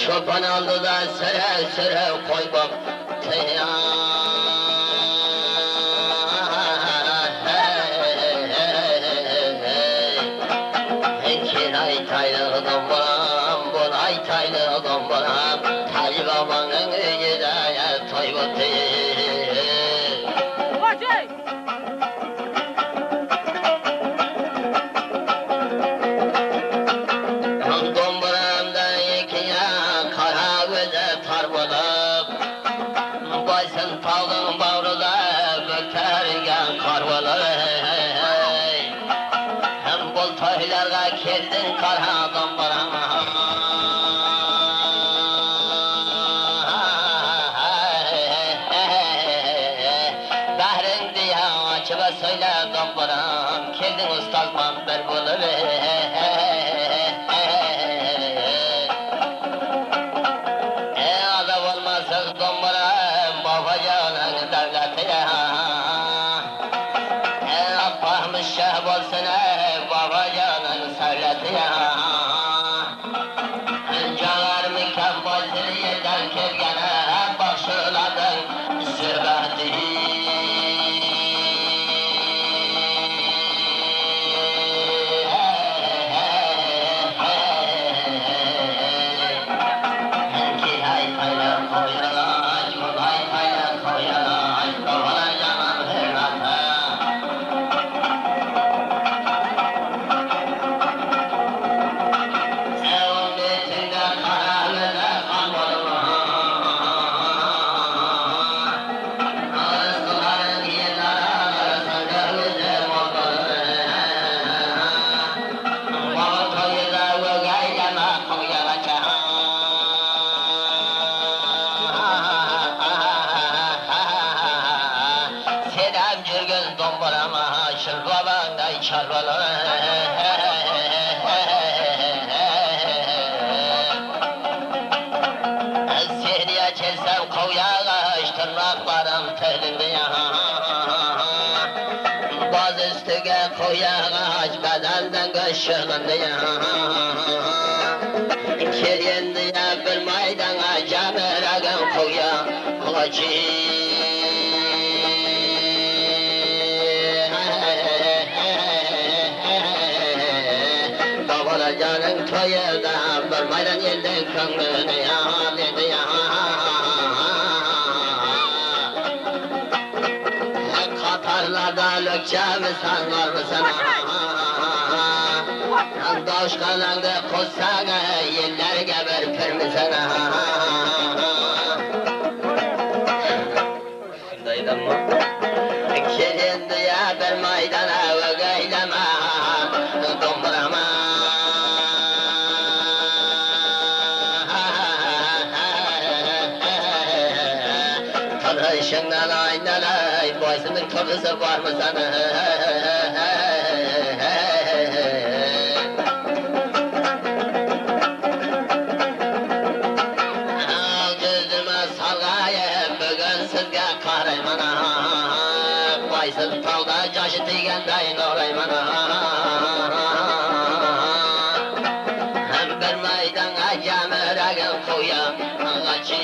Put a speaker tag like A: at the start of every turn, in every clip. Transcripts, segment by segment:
A: Çoban aldı da süre süre koy bak. Kiray taylığım buram, bulay taylığım buram. Talip amanın gidaya toy batı. Domburamda ikiye kara göze tarbalıp, baysın tağın bağrıda götergen karvalı. Hem bol toylarga keldin kara domburama. söyle dombaram, keldin ustazman bir buluver. Adam olmazsa dombaram, babacanın devletiye. Appahmış şah olsun babacanın serletiye. Canlar mükemmel yerden kelgene, başladın sübhati. Seriye çelsem koyağa tırnaklarım telinde ya. Baz üstüge koyağa bedenden kaşığında ya. Keryendi ya bir maydana cameragan koya koçi. Canın toyunda bir maydan yerden kanını ya dedi ya. Katarlarda lökçemi sanlar mısın? Doşkalanda kutsana yerler geber permisene. Şundaydım mı? Kelindi ya bir maydana ve gaylama dombrama. Tanışından aynalay, boysunun kapısı var mı sana? Gözüme salgayım, bugün sizge qarayman. Boysuz tağda caşı degendayin orayman. Hem bir maydana camiragin koyam, ağaçı.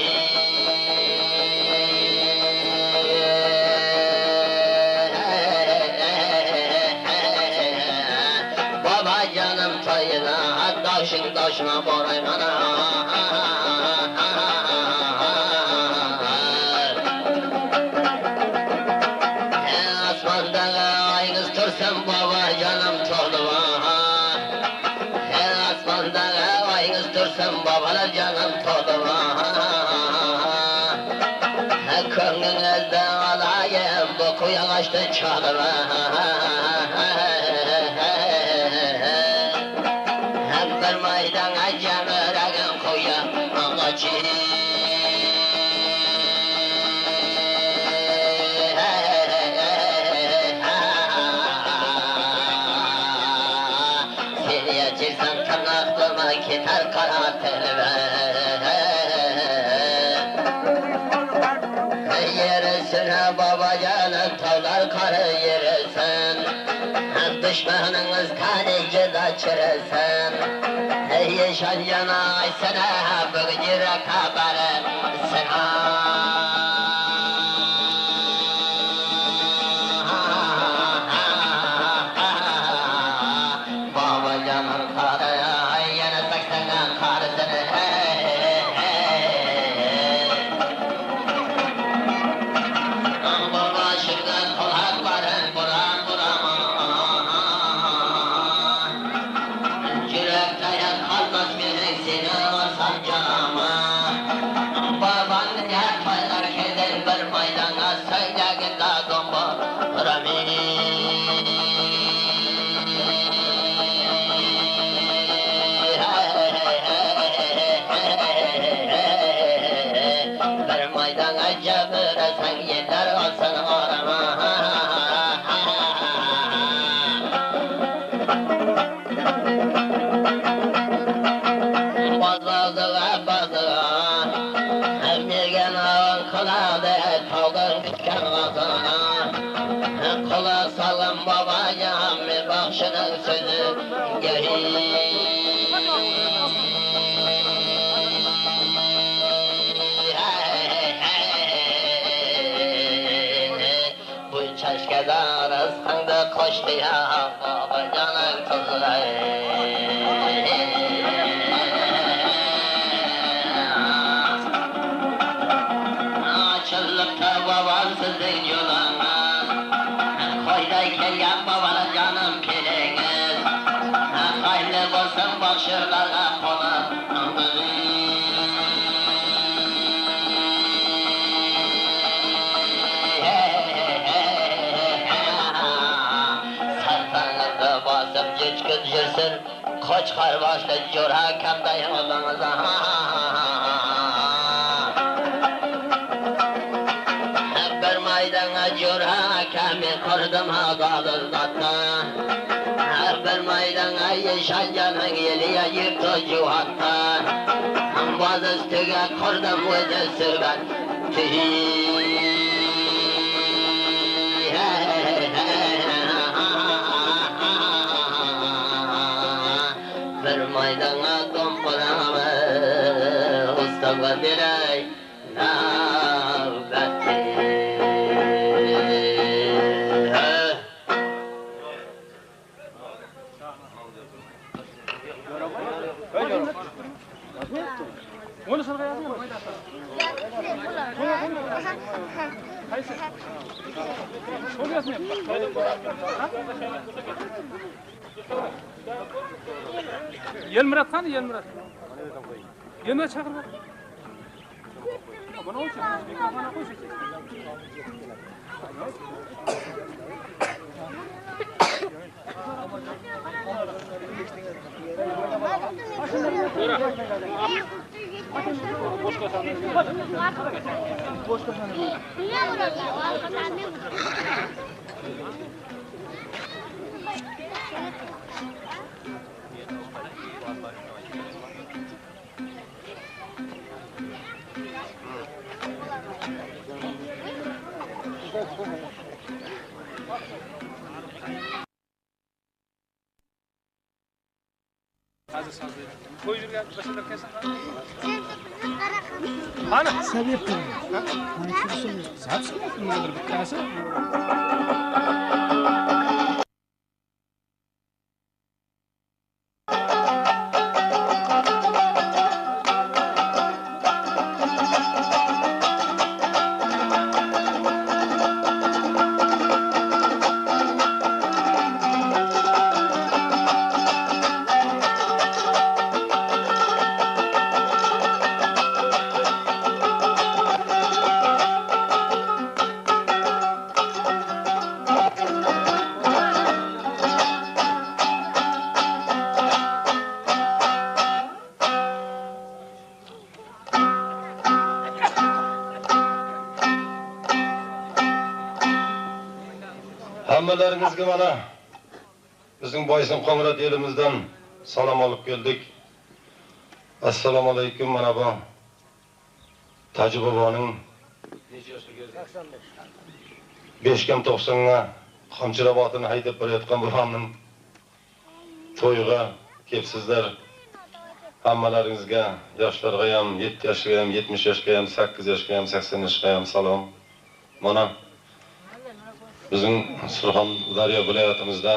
A: Canım tayına, daşın daşına borayman. Asmanda ayınız tursun baba canım toğluma. Asmanda ayınız tursun babalar canım toğluma. Könlünüzden alayım bu kuyan açtı çalıma. Maydan acamıragın koya ağacı. Seriye çirsen tırnaklıma keter kara telve. Yerisine babacanın tavlar karı yerisin. Düşmanınız taneci da çırısın. Yaşan yana sana bugün rakabarı sana. Babacanın karı yana saksana karısını. Baba şırgın kulakların buram buram. Bir maydana cabıra sen yerler olsun arama. kuladı tağır bitken vatana. Kula salın babaya mi bakşının sözü bu çeşkeler ıskında koştu ya baba canın kızlar. Açılıkta babasızın yoluna koyda kelgen babana canım keliniz. Hayırlı olsun başırlara konu. Geçkün jirsin, koçkar başlı jura kamda yolunuzda. Bir maydana jura kami kurdum haqalızdatna. Bir maydana yeşan canın yeliye yıktı juhatta. Boz üstüge kurdum özü sürben bir maydana dompuramı ustava direy navbeti.
B: Onu sana yazayım mı? Hayır. Onu yazmayayım. Yelmurat qani Yelmurat? Yelmurat chaqir bor. Bana o'chir. Mikrofonni qo'ying. Koy yürgen başında kesin. Bana sebep mi? Ha? Bana şunu söyle. Sebep mi nedir bir tanesi?
C: Hammalaringizga mana bizning Boysun Qo'ng'irot elimizdan salom olib keldik. Assalomu alaykum. Mana bu Taji boboning necha yoshliga? 95 ga Qamchirobodini haydab borayotgan buxonning to'yiga kelibsizlar. Hammalaringizga, yoshlarga ham, 7 yoshga ham, 70 yoshga ham, 8 yoshga ham, 80 yoshga ham salom. Mana bizim Surxondaryo viloyatimizda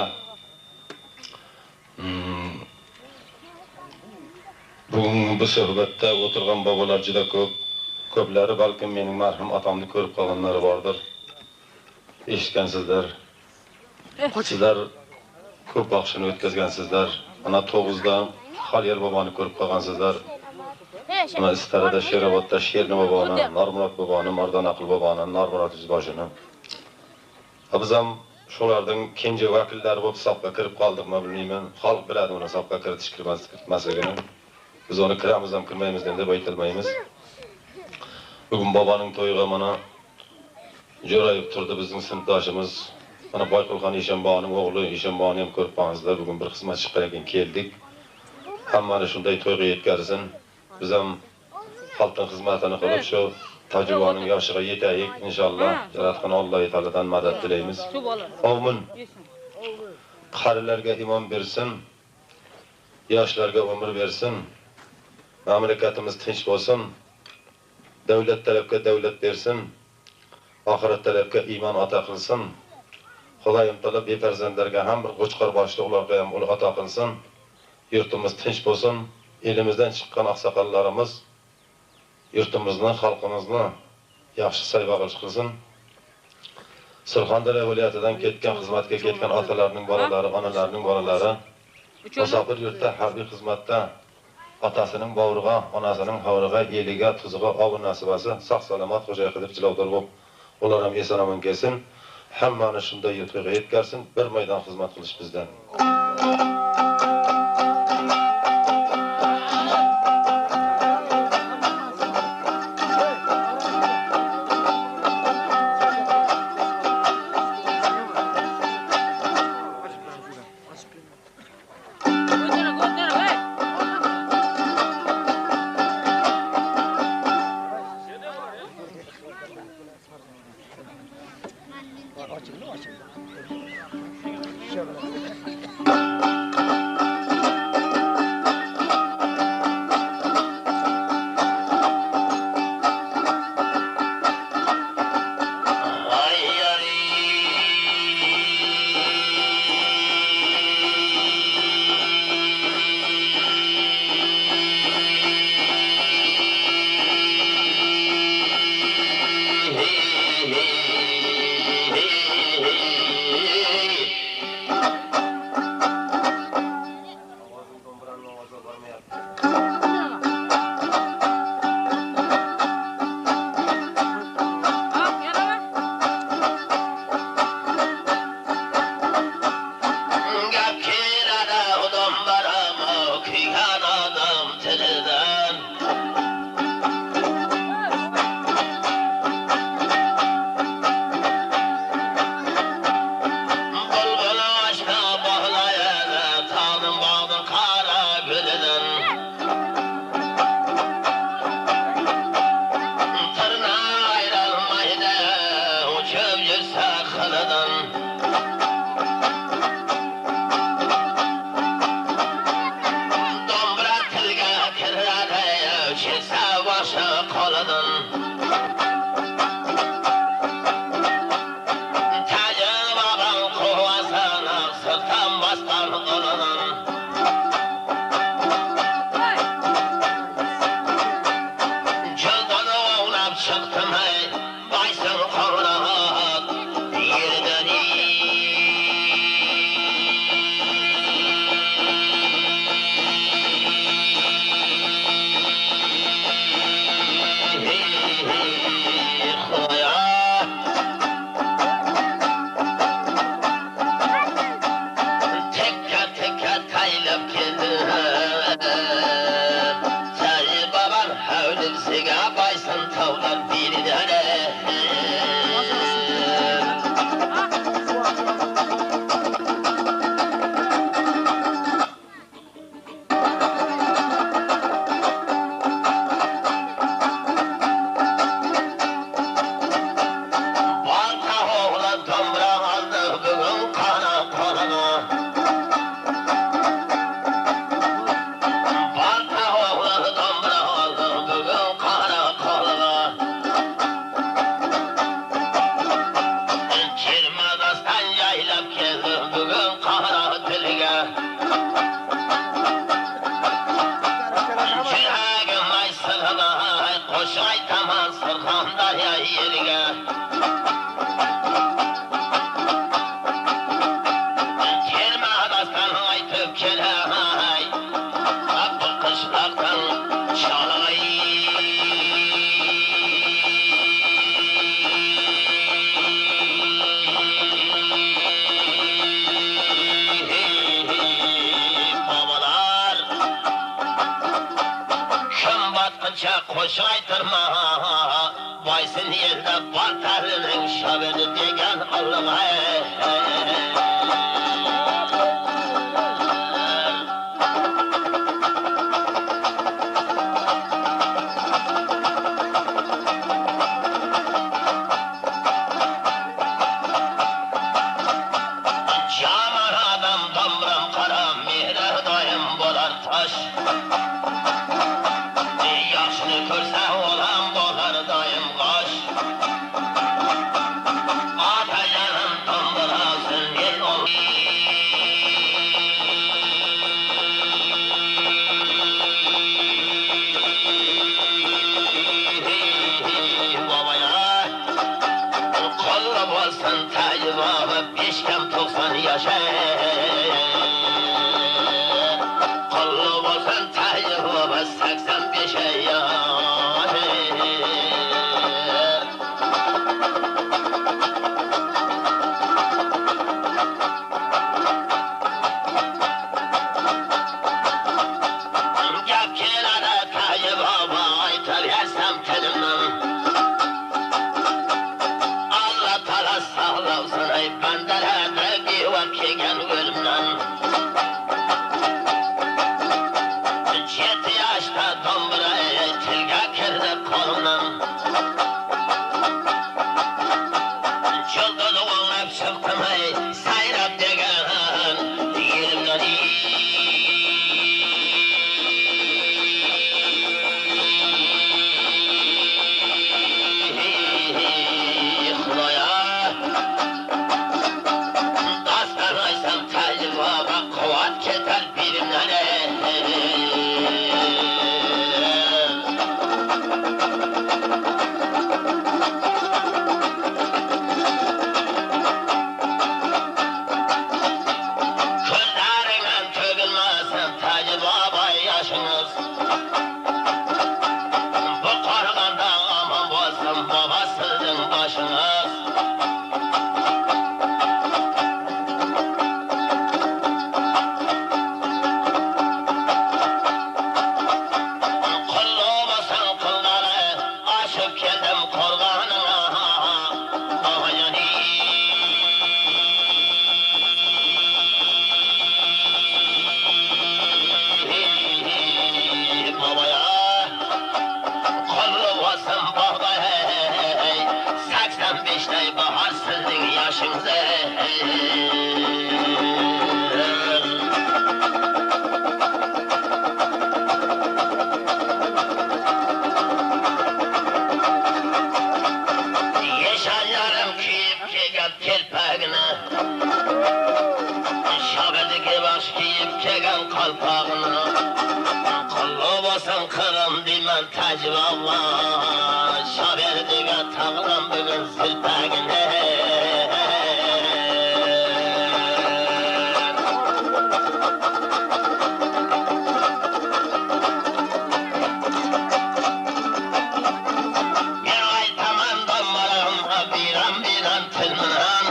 C: bugun bu suhbatda o'tirgan bobolar juda ko'p. Ko'plari balkim mening marhum otamni ko'rib qolganlari bordir. Eshitgansizlar. Sizlar ko'p vaqtni o'tkazgansizlar. Ana 9da Xolyer boboni ko'rib qolgansizlar. Ana Istarada, Sherobodda Sherni boboni, Normurod boboni, Mardonaqul boboni, Normurod Yuzboshini. Biz ham shularning kenja vakillari bo'lib hisobga kirib qoldikmi bilmayman. Xalq biladi uni hisobga kiritish kirmasligini. Biz uni kiramiz ham kirmaymiz deb aytilmaymiz. Bugun boboning to'yiga mana jo'rayib turdi bizning sinfdoshimiz. Mana Boyqulxon Eshonboning o'g'li Eshonboni ham ko'rib qolgansizlar. Bugun bir xizmat chiqqan ekan keldik. Hammani shunday to'yga yetkazsin. Biz ham xalqning xizmatini qilib shu tecrübenin yaşığa yeteyik inşallah. Yaratgan Allah'ı Teala'dan madad dileyimiz. Amin. Qarilarga iman bersin. Yoshlarga umr bersin. Mamlakatimiz tinch bo'lsin. Davlat talabga davlat bersin. Oxirat talabga iymon ato qilsin. Xudoyim taolo befarzandlarga ham bir qo'chqor boshliqlarga ham uni ato qilsin. Yurtimiz tinch bo'lsin. Elimizdan chiqqan oqsoqollarimiz yurtimizni, xalqimizni yaxshi sayboqilish qilsin. Surxondaryo viloyatidan ketgan xizmatga ketgan otalarning bolalari, onalarining bolalari musofir yurtda harbiy xizmatda otasining bovriga, onasining hovriga, eliga, tuziga, obi nasibasi sog' salomat xo'jay qilib jilovdor bo'lib, ular ham eson-omon kelsin. Hammani shunday yurtga yetkazsin. Bir maydon xizmat qilish bizdan.
A: yaşay. Kullu olsan Tayyip Baba 85'e yaşay. Gap keladi Tayyip Baba aytaversam tilimdan. Allah Taala sağlasın ey bandalarda bevak kelgan o'limdan. 7 yoshda dombira tilga kirdi qo'limdan. Yo'lda o'ynab chiqdim ey sayrab degan yerimdan. Xudoya dastan aysam Tayyip Baba quvvat ketar birimdan. Ko'zlaringdan to'gilmasin Tayyip Baba yoshimiz. Bu qarg'anda omon bo'lsin baba sizning boshiniz. Qulluq bo'lsin qullari, oshib keldim qo'rg'oningga. Omayani babaya qulluq bo'lsin baba 85'day bahor sizning yoshingiz. Yeshanlarim kiyib kelgan telpagini, shabadiga bosh kiyib kelgan qalpog'ini. Qulluq bo'lsin qirg'im deyman Tayyip Baba, shabadiga tag'lam bugun silpagini. Men aytaman dombaramga biram tilminan.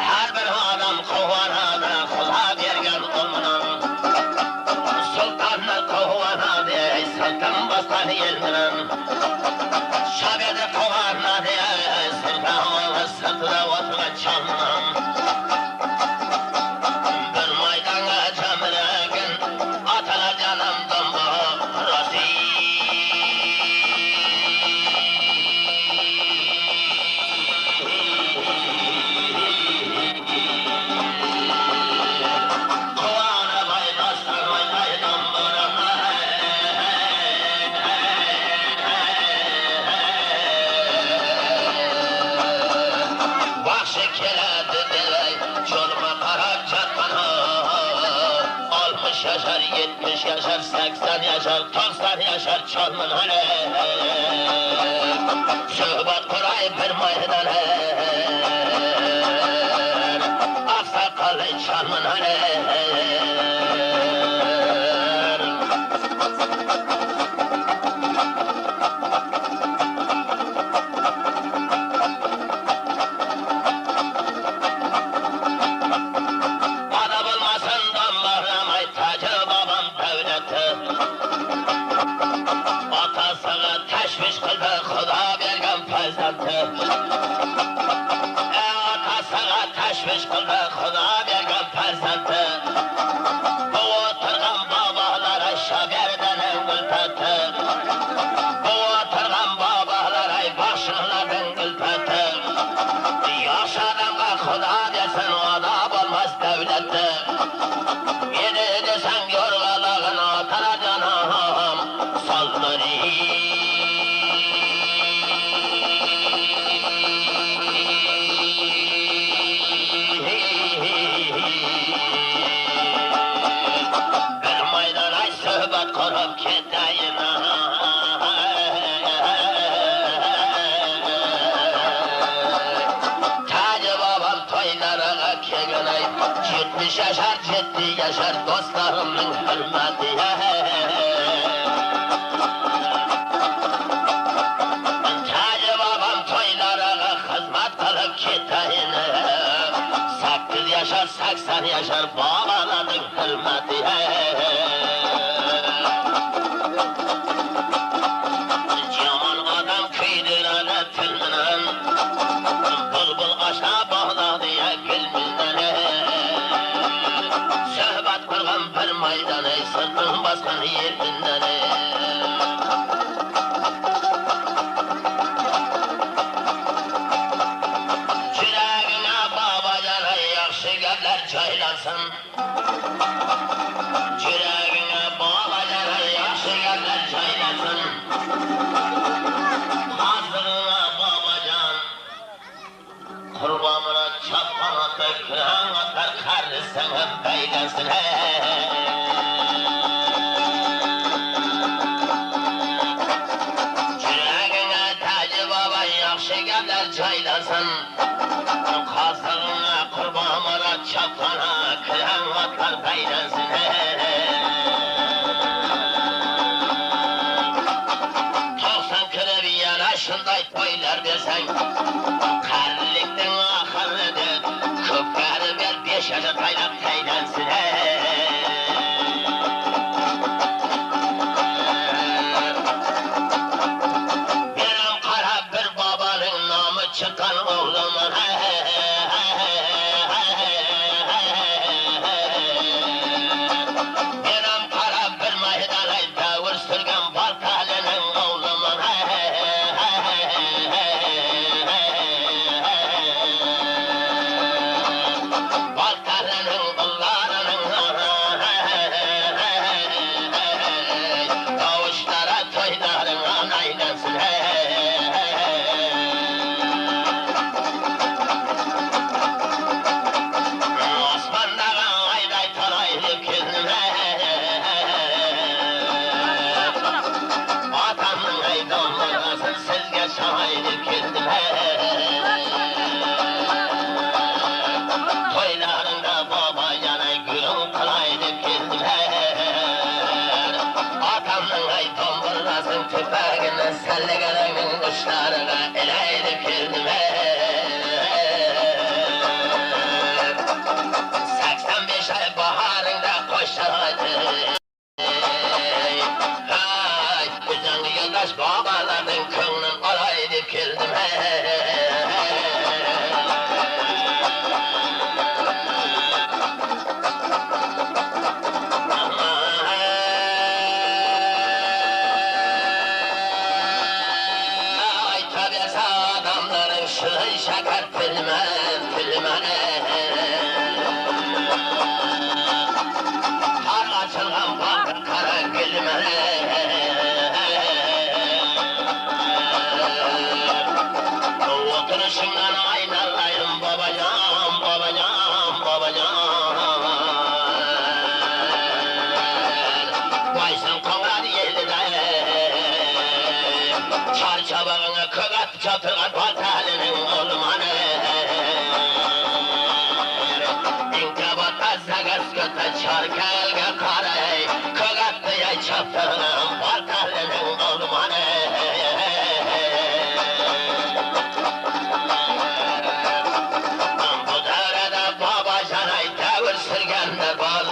A: Har bir odam quvonadi Xudo bergan o'lminan. Sultonni quvonadi ey sulton bosgan el bilan. Shabada quvonadi ey sulton sirtida o'tirgan cholminan. Bir maydonga jamilagin atalar janam domba rozi. Baxshi keladi delay yo'lima qarab chaqmana. 60 yashar, 70 yashar, 80 yashar, 90 yashar cholmin hali. Suhbat quray bir maydon. Oqsoqolli cholmin hali. Ana bo'lmasin dombaram ay Tayyip Babam davlati. Otasiga tashvish qildi Xudo bergan farzandi. Otasiga tashvish qildi Xudo bergan farzandi. Bu o'tirgan bobolar shagardan gulpati. Bu o'tirgan bobolar ay boshlardan gulpati. Yosh odamga Xudo bersin oda bo'lmas davlatda. Meni desang yo'rg'alag'in otara jonim solmani. Bir maydon ay suhbat qurib ketayin. Tayyip Babam to'ylar 70 yaşar, ciddi yaşar dostlarımın hürmetiye. Tayyip babam toylara hizmet kılıp kitayını. 8 yaşar, 80 yaşar babaların hürmetiye. Yaman adam kıydıralı tülmünün, bulbul aşağı bağladı ya gülmünden. Söhbet kurgan bir maydanı, sırtın baskan yerinden. Yüreğine babacanı yakşı gevler caylansın. Yüreğine babacanı yakşı gevler caylansın. Hazırına babacan, kurbanına çapan atar, kıran atar, karı sana beylensin. Yüreğine Taci baba yakşı gevler caylansın. Hazırına kurbanına çapana, kıran atar, beylensin. Şunday toylar versen, karlıktan ahırıdır, köpkarı ver 5 yaşa taylak taylansın. Benim kara bir babanın namı çıkan oğlumun. Benim kara bir maydanay davur sürgen baltalının oğlumun. Baltarının kıllarının kavuşlara toyların anaylansın. Osmanlı'nın ayday taraylı kendime, atamın aydanlarasın sizge şahaylı kendime. Toylarında baba yanay gülüm kılaydı kendime. Atamın ay tomburlasın tüfeğini, sellegenin kuşlarına eleydi kendime. 85 ay baharında koşardı. Hay, güzel yoldaş babaların kılının olaydı kendime. Adamların şıhı şeker filmen, filmene. Kar açılgan bakır kara gülmene. Oturuşundan aynalayım babacan, babacan, babacan. Vaysın kovradı yerlide. Çarçabağına kırat çatırgan batalının olmanı. İnkabata zagas köte çarkalga karay, kırat diye çatırgan batalının olmanı. Bu devrede babacanay devir sürgenler var.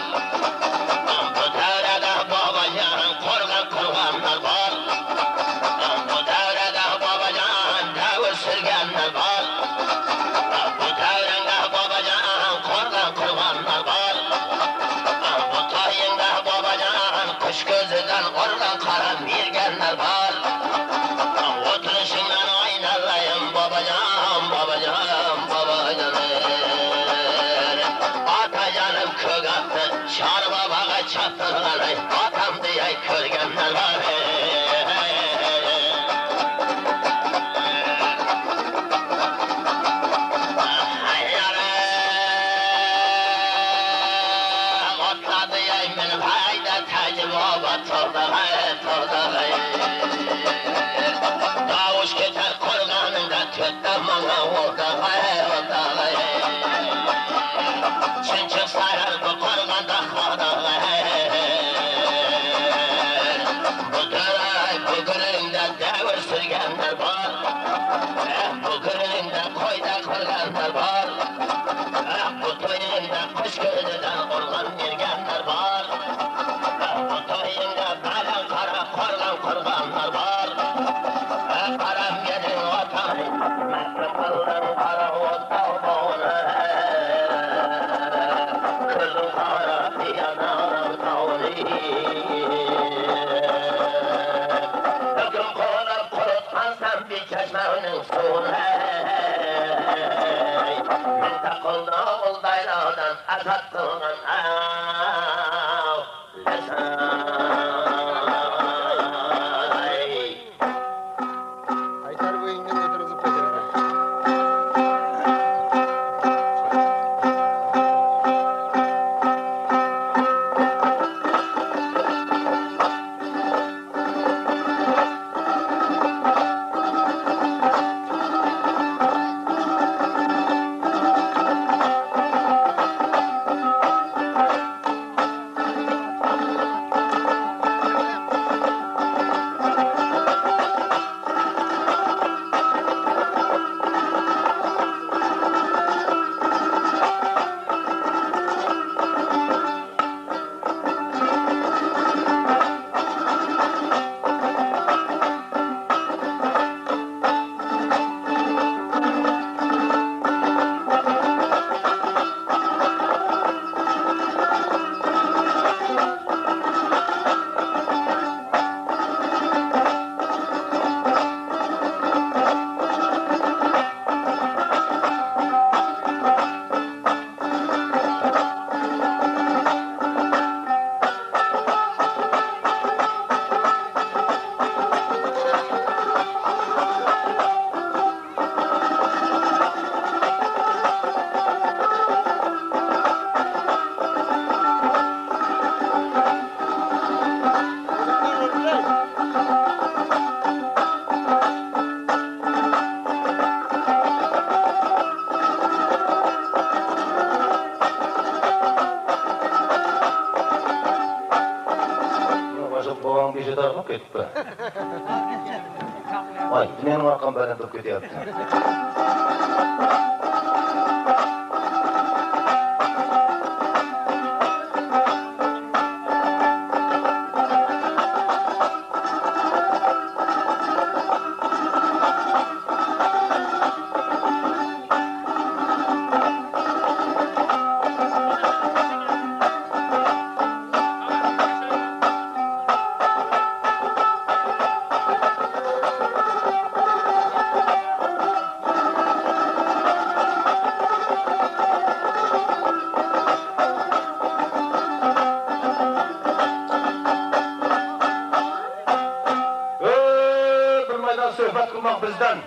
A: Bu devrede babacan korgan kurganlar var. Bu devrede babacan devir sürgenler var. Bu devrede babacan korgan kurganlar var. Bu tayında babacan kuş gözüden organ karan virgenler var. Oturuşundan aynalayım babacan, babacan, babacan. Atacanım kök attı, çar babağa çatırlanay, atam diye körgenler var. Otladı yayın hayda Taci baba torda Davuş keter korganında tütten bana orada Çın çıksa atay, mesle kaldan kara otta bağına. Kızıl kara yanar tavli. Hüküm kolar kurutkan sen bir çeşmenin suyunu. Mintakılda oldaylardan azat kılgan
B: Aytar bu engel oturup peşinde.
C: Babam bir şey daha ketdi. Ay, mening orqam bilan turib ketyapti. Söhbət qılmaq bizdən.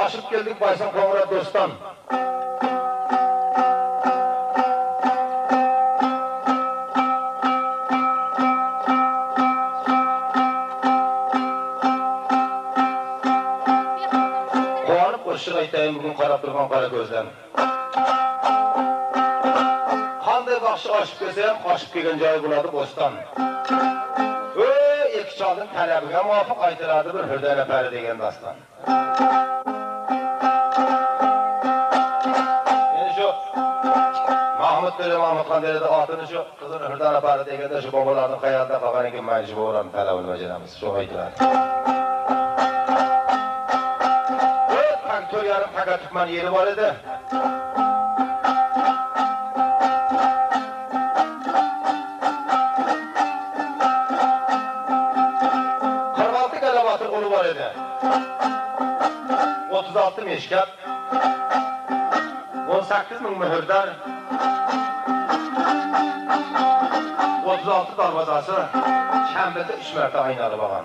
C: Aşıb geldik Baysan Qovra dostdan. Qovanıb qoşuq aytayım bugün qarab durğan qara gözdən. Qanday baxşı aşıb görsəm, aşıb kelgan joyi bo'ladi Bo'ston. İlk çaldın tələbiga muvafiq aytıladi bir Hürdələ Pəri degan dastan. Meni şu Mahmud Pəri Mahmudxan derdi atını şu qızın Hürdələ Pəri deganda şu babalarning xayolida qolgan ekan mayli shu babalarning talabini bajaramiz. Shu aytıladi. To'rt yarim taqa tuman yeri bor edi. Var edi. 36 meşkat, 18 ming mühürdar, 36 darvazası, şəmbətə 3 mərtə aynalı bağan.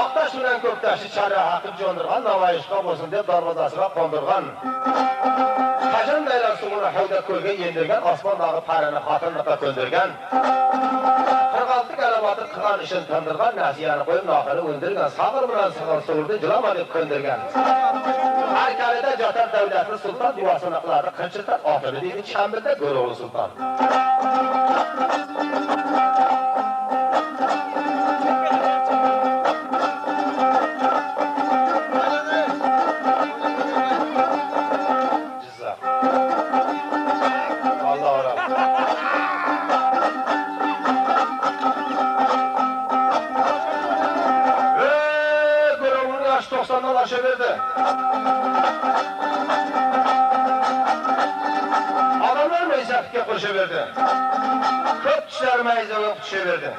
C: Aqtaş bilen Köktaşı çarə haqib jondurğan, Navayışqa bolsun deb darvazasına qondurğan. Kajan daylar suğuna havda ko'lga yendirgan, osmon dağı parini xotinliqqa ko'ndirgan. 46 galabatır qilgan ishin tandirgan, nasiyani qo'yib nohiri o'ndirgan, sabr bilan sig'ir suvurdi, jilama deb ko'ndirgan. Har kalida jotar davlatni sulton duosini qiladi, qinchirtar otini deydi Shambilda Go'ro'g'li sulton. koşaverdi. Adamlar meyzatga koşaverdi. Köp kişiler meyzatga koşaverdi.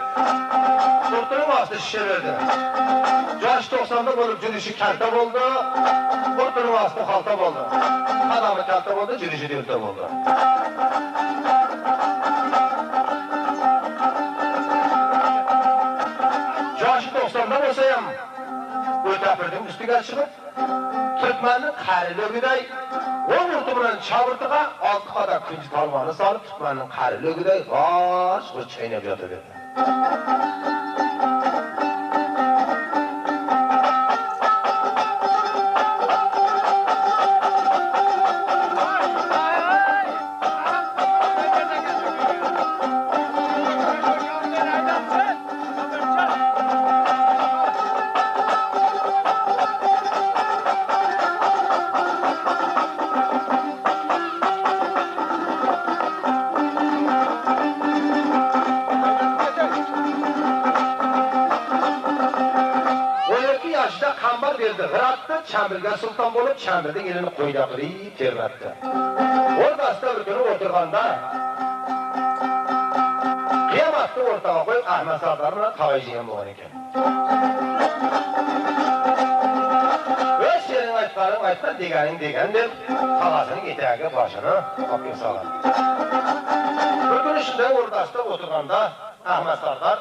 C: Kurtulum astı şişeverdi. Yaş 90'da bolup jürişi kalta boldu. Kurtulum astı halta boldu. Adamı kalta boldu, jürişi dörtte boldu. Yaşı 90'da bolsayam o'tapirdim ustiga chiqib, Türkmenning qarilogiday o'ng urti bilan chavurtiga 6 qadam kunji palvonni solib, Türkmenning qarilogiday g'osh chaynab yotaverdi. Çambirga sultan bolup Çambir'de elini qo'yda qilib terlatdi. O'rtasida bir kuni o'tirganda qiyomatni o'rtaga qo'yib Ahmad Sardor bilan tog'ayjigan bo'lgan ekan. O'z sening aytganing aytgan, deganing degan deb tog'asining etagiga boshini olib solgan. Bir kuni shunday o'rtasida o'tirganda Ahmad Sardor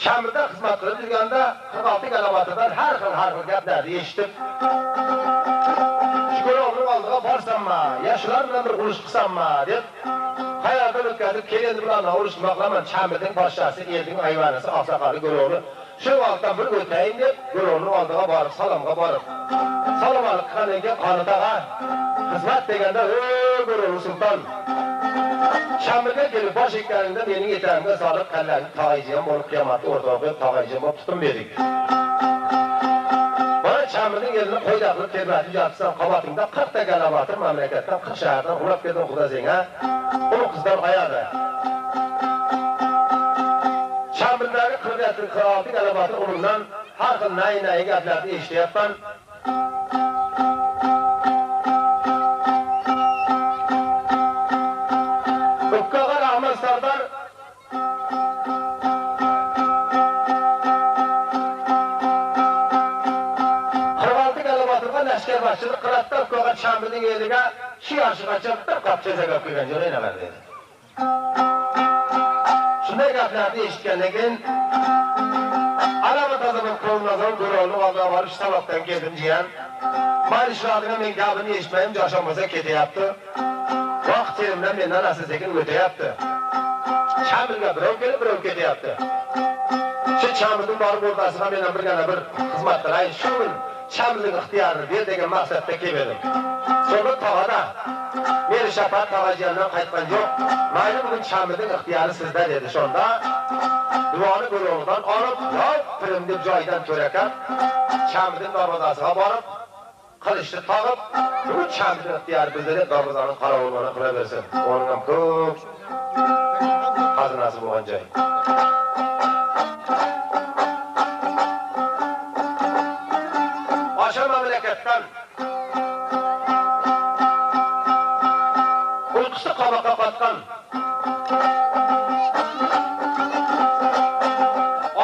C: Çambirda xizmat qilib yurganda 46 kilometrdan har xil gaplarni eshitib, Shukurovning oldiga borsammi, yoshlar bilan bir urush qilsammi deb hayotdan o'tkazib kelindi bilan urush qilmoqlaman. Chambirning podshosi, elning ayvonasi, oqsoqoli Gurovni shu vaqtdan bir o'tayin deb Gurovning oldiga borib, salomga borib, salom qilgandan keyin qonitaga xizmat deganda, "Ey Gurov sulton, Çambirga kelib bosh ekkaningda mening etagimga solib kallarni tog'ayjigan bo'lib qiyomatni o'rtaga qo'yib tog'ayjigan bo'lib tutum berdik. Mana Chambirning elini qo'yda qilib terlatib yotsan, qabatingda 40 ta galabatır mamlakatdan 40 shahardan ulab keldim xudo senga. Uni qizdan qayerda? Chambirdagi 46 galabatır undan har xil nay gaplarni eshityapman. Başçılık kırattan koygan Çambir'nin eliga şu yaşıgacha bir qap jazaga qo'ygan jo'ray nima dedi. Shunday gaplarni eshitgandan keyin alamat azaman qo'lnazon Gurovning oldiga borib sababdan keldim jiyan. Mana shu odamga men gapini eshitmayim, josham bo'lsa ketyapti. Vaqt terimdan mendan asta-sekin o'tayapti. Chambirga birov kelib, birov ketyapti. Shu Chambirning borib o'rtasiga mendan bir xizmat qilayin, shu Çambirning ixtiyorini ber degan maqsadda keldim. Sonra tog'ada meni shafat tog'ajiyandan qaytgan yo'q. Mayli bugun Çambirning ixtiyori sizda dedi. Shunda duoni Gurovdan olib, "Yo'q, deb joyidan to'rakan Çambirning darvozasiga borib, qilichni tog'ib, bu Çambirning ixtiyori bizda deb darvozaning qarovulini qilaversin. Onun ham ko'p xazinasi bo'lgan joy. Başa mamlakatdan uyqusi qabaqa qotgan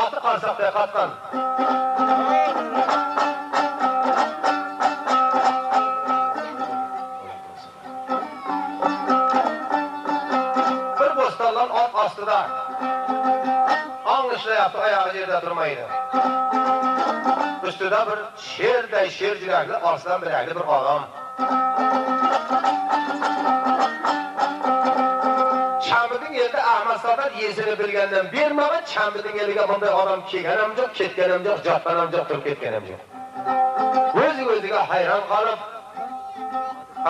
C: oti qarsaqday qotgan bir bo'stonlar ot ostida ong ishlayapti, oyog'i yerda turmaydi. Üstüde bir şerday sher jirakli, arslan bilakli bir odam. Çambirning elida Ahmad Sardor yesini bilgandan bermagan, Çambirning eliga bunday odam kelgan ham yo'q, ketgan ham yo'q, jotgan ham yo'q, turib ketgan ham yo'q. O'ziga hayron qolib,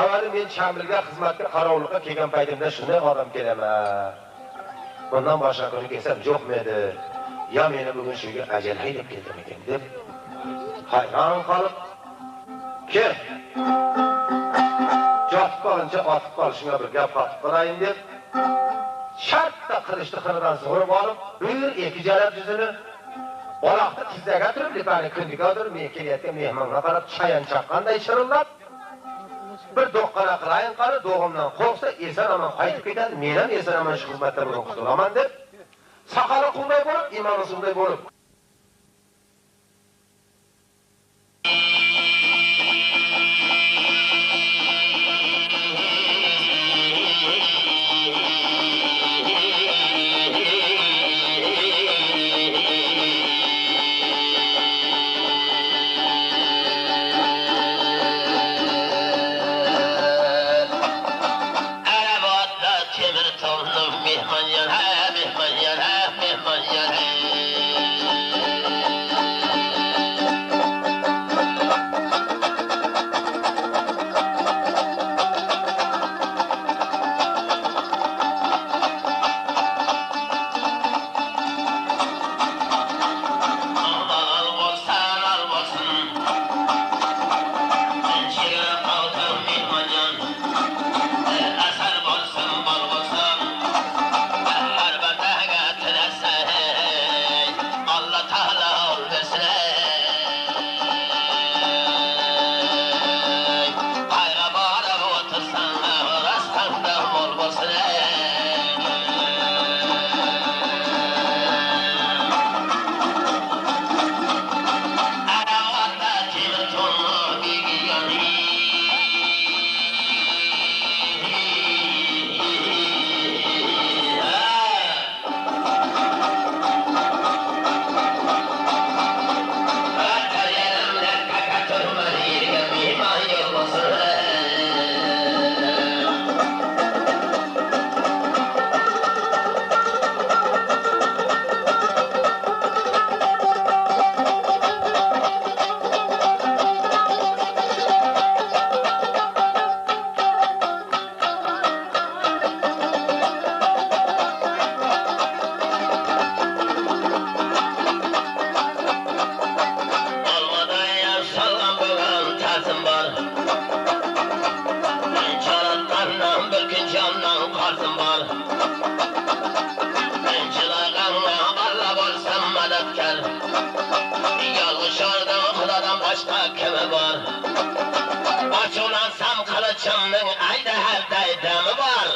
C: avvali men Çambirga xizmatga qarovulga kelgan paytimda shunday odam kelaman. Bundan boshqa kuni kelsam yo'qmidi? Ya meni bugun shuga ajal haydab keldim ekan deb hayron qolib, "Kel. Jotib qolguncha otib qolishingga bir gap qotib qo'yayin" deb shartta qilichni qinidan sug'urib olib, bir ikki jalab yuzini
D: Olaqda tizzaga turib lipani kundiga o'tirib men kelayotgan mehmonga qarab chayan chaqqanday shirillab bir do'qqana qilayin qani doğumdan qo'rqsa eson omon qaytib ketadi. Men ham eson omon shu xizmatda bo'lib qutulaman deb saqali qulday bo'lib, imoni sunday bo'lib
A: Açılansam kılıçımın ayda her daydamı var.